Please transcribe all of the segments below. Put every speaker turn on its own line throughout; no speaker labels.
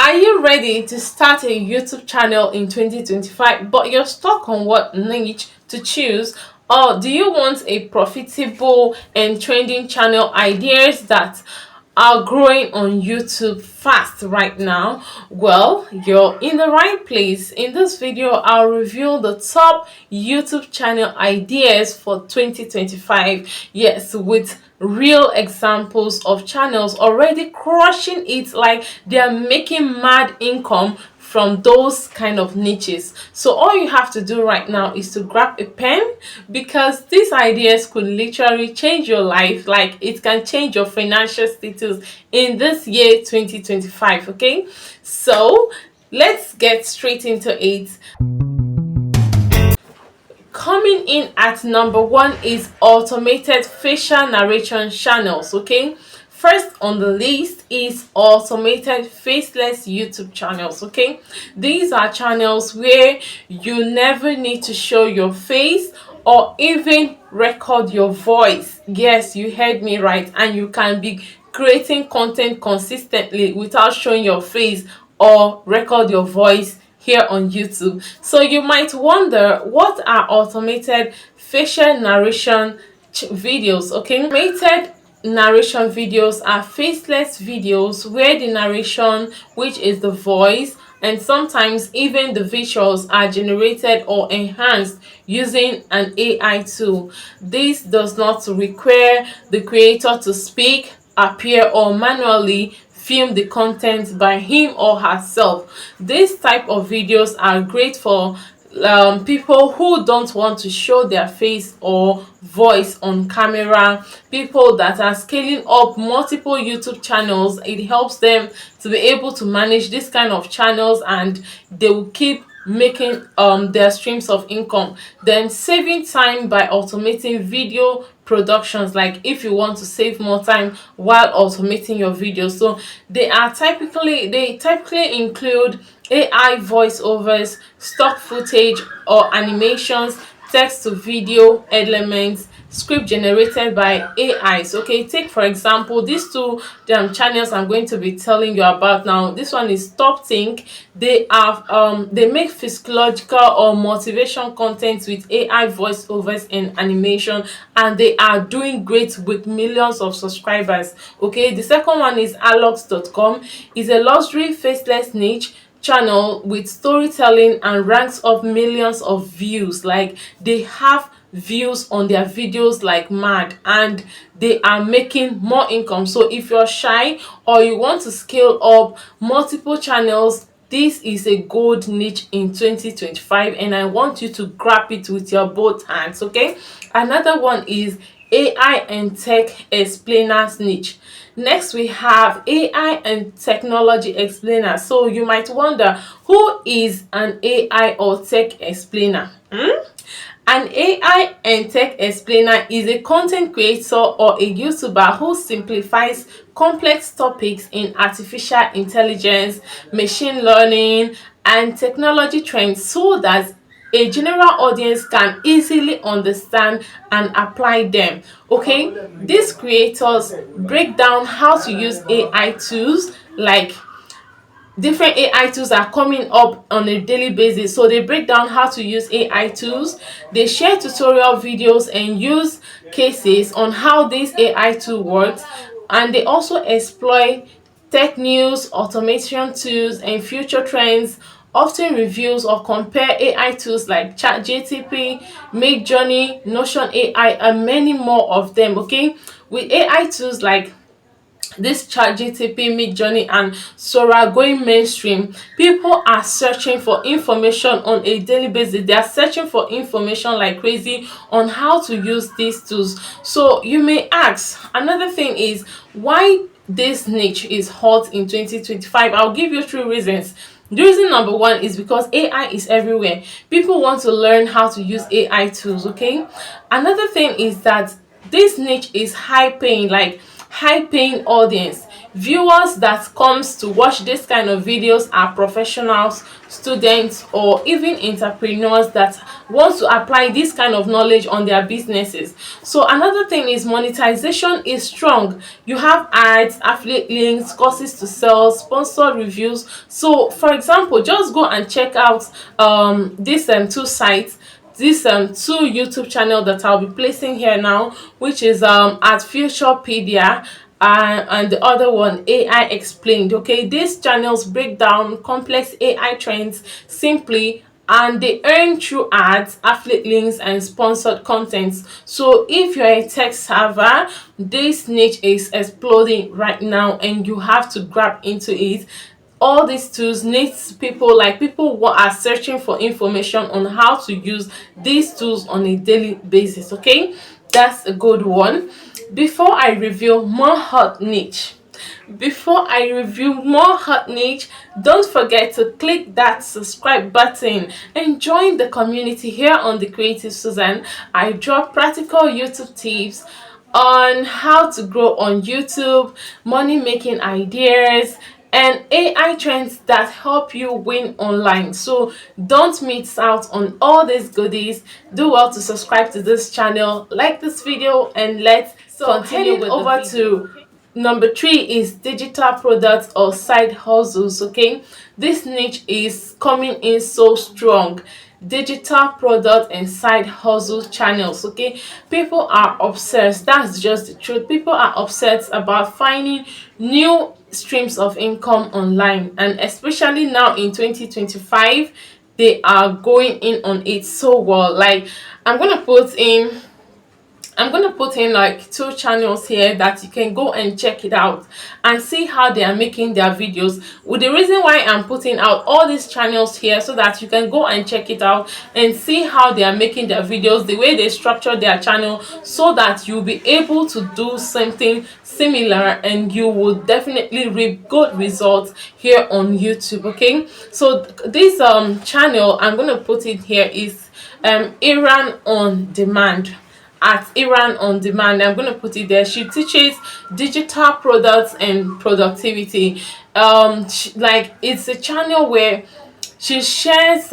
Are you ready to start a YouTube channel in 2025 but you're stuck on what niche to choose? Or do you want a profitable and trending channel ideas that are growing on YouTube fast right now? Well, you're in the right place. In this video, I'll reveal the top YouTube channel ideas for 2025. Yes, with real examples of channels already crushing it, like they're making mad income from those kind of niches. So all you have to do right now is to grab a pen, because these ideas could literally change your life. Like, it can change your financial status in this year 2025. Okay, so let's get straight into it. Coming in at number one is automated facial narration channels. Okay, first on the list is automated faceless YouTube channels. Okay, these are channels where you never need to show your face or even record your voice. Yes, you heard me right, and you can be creating content consistently without showing your face or record your voice here on YouTube. So you might wonder, what are automated facial narration videos? Okay, automated narration videos are faceless videos where the narration, which is the voice, and sometimes even the visuals, are generated or enhanced using an AI tool. This does not require the creator to speak, appear, or manually film the content by him or herself. This type of videos are great for people who don't want to show their face or voice on camera, people that are scaling up multiple YouTube channels. It helps them to be able to manage this kind of channels, and they will keep making their streams of income, then saving time by automating video productions. Like, if you want to save more time while automating your videos, so they typically include AI voiceovers, stock footage or animations, text to video elements, script generated by AIs. Okay, take for example these two channels I'm going to be telling you about now. This one is Top Think. They make physiological or motivation content with AI voiceovers and animation, and they are doing great with millions of subscribers. Okay, the second one is alox.com. Is a luxury faceless niche channel with storytelling and ranks of millions of views. Like, they have views on their videos like mad, and they are making more income. So if you're shy or you want to scale up multiple channels, this is a gold niche in 2025, and I want you to grab it with your both hands. Okay, another one is AI and tech explainers niche. Next, we have AI and technology explainer. So you might wonder, who is an AI or tech explainer? An AI and tech explainer is a content creator or a YouTuber who simplifies complex topics in artificial intelligence, machine learning, and technology trends so that a general audience can easily understand and apply them. Okay, these creators break down how to use AI tools. Like, different AI tools are coming up on a daily basis, so they break down how to use AI tools. They share tutorial videos and use cases on how this AI tool works, and they also exploit tech news, automation tools, and future trends. Often reviews or compare AI tools like ChatGPT, Midjourney, Notion AI, and many more of them. Okay, with AI tools like this ChatGPT, Midjourney, and Sora going mainstream, people are searching for information on a daily basis. They are searching for information like crazy on how to use these tools. So you may ask, another thing is, why this niche is hot in 2025? I'll give you three reasons. The reason number one is because AI is everywhere. People want to learn how to use AI tools. Okay, another thing is that this niche is high paying, like high paying audience. Viewers that comes to watch this kind of videos are professionals, students, or even entrepreneurs that want to apply this kind of knowledge on their businesses. So another thing is monetization is strong. You have ads, affiliate links, courses to sell, sponsored reviews. So for example, just go and check out these two sites, these two YouTube channel that I'll be placing here now, which is at Futurepedia, and the other one AI Explained. Okay, these channels break down complex AI trends simply, and they earn through ads, affiliate links, and sponsored contents. So if you're a tech server, this niche is exploding right now and you have to grab into it. All these tools needs people, like people who are searching for information on how to use these tools on a daily basis. Okay, that's a good one. Before I reveal more hot niche, don't forget to click that subscribe button and join the community here on The Creative Susan. I drop practical YouTube tips on how to grow on YouTube, money making ideas, and AI trends that help you win online. So don't miss out on all these goodies. Do well to subscribe to this channel, like this video, and let's continue with over to number 3 is digital products or side hustles. Okay, this niche is coming in so strong. Digital product and side hustle channels. Okay, people are obsessed, that's just the truth. People are obsessed about finding new streams of income online, and especially now in 2025 they are going in on it so well. Like I'm gonna put in like 2 channels here that you can go and check it out and see how they are making their videos. With the reason why I'm putting out all these channels here, so that you can go and check it out and see how they are making their videos, the way they structure their channel, so that you'll be able to do something similar and you will definitely reap good results here on YouTube. Okay, so this channel I'm gonna put it here is Iran on Demand. At Iran on Demand, I'm going to put it there. She teaches digital products and productivity. Like, it's a channel where she shares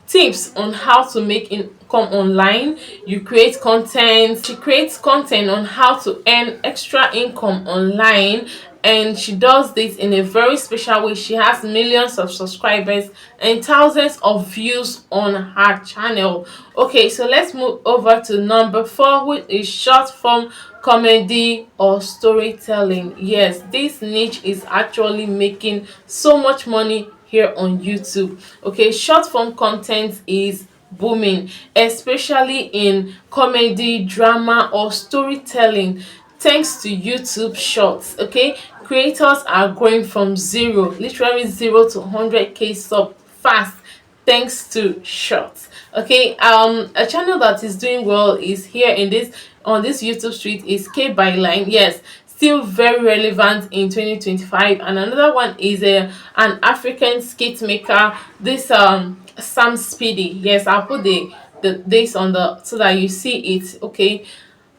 tips on how to make income online. You create content, she creates content on how to earn extra income online, and she does this in a very special way. She has millions of subscribers and thousands of views on her channel. Okay, so let's move over to number 4, which is short form comedy or storytelling. Yes, this niche is actually making so much money here on YouTube. Okay, short form content is booming, especially in comedy, drama, or storytelling, thanks to YouTube shorts. Okay, creators are growing from zero, literally 0 to 100k sub fast, thanks to shorts. Okay, a channel that is doing well is here in this on this YouTube street is K Byline. Yes, still very relevant in 2025. And another one is an African skit maker, this Sam Speedy. Yes, I'll put the this on the so that you see it. Okay,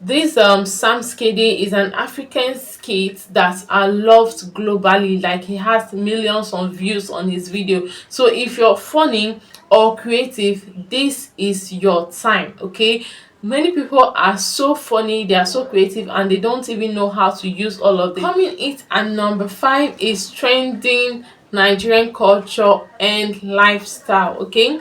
this Sam Skede is an African skit that are loved globally. Like, he has millions of views on his video. So if you're funny or creative, this is your time. Okay, many people are so funny, they are so creative, and they don't even know how to use all of them. Coming in at number 5 is trending Nigerian culture and lifestyle. Okay,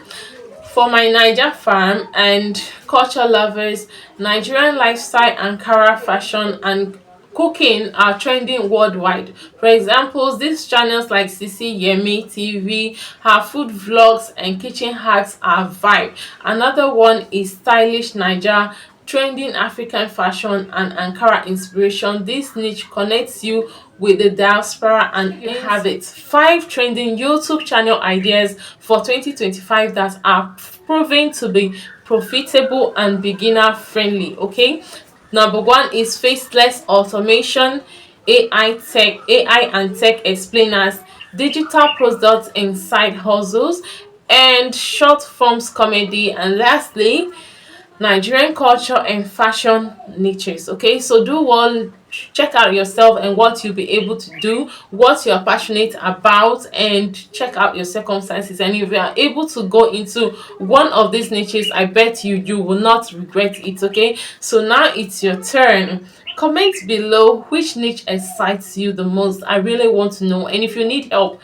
for my Naija fam and culture lovers, Nigerian lifestyle, Ankara fashion, and cooking are trending worldwide. For example, these channels like Sisi Yemi TV, her food vlogs and kitchen hacks are vibe. Another one is Stylish Naija, trending African fashion and Ankara inspiration. This niche connects you with the diaspora, and you have it. 5 trending YouTube channel ideas for 2025 that are proven to be profitable and beginner friendly. Okay, number 1 is faceless automation, AI and tech explainers, digital products and side hustles, and short forms comedy. And lastly, Nigerian culture and fashion niches. Okay, so do one, check out yourself and what you'll be able to do, what you're passionate about, and check out your circumstances. And if you are able to go into one of these niches, I bet you will not regret it. Okay, so now it's your turn. Comment below which niche excites you the most. I really want to know. And if you need help,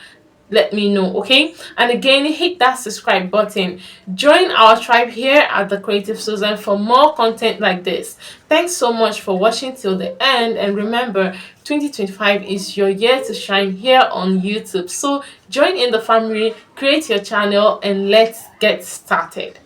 let me know. Okay, and again, hit that subscribe button. Join our tribe here at the Creative Susan for more content like this. Thanks so much for watching till the end, and remember, 2025 is your year to shine here on YouTube. So join in the family, create your channel, and let's get started.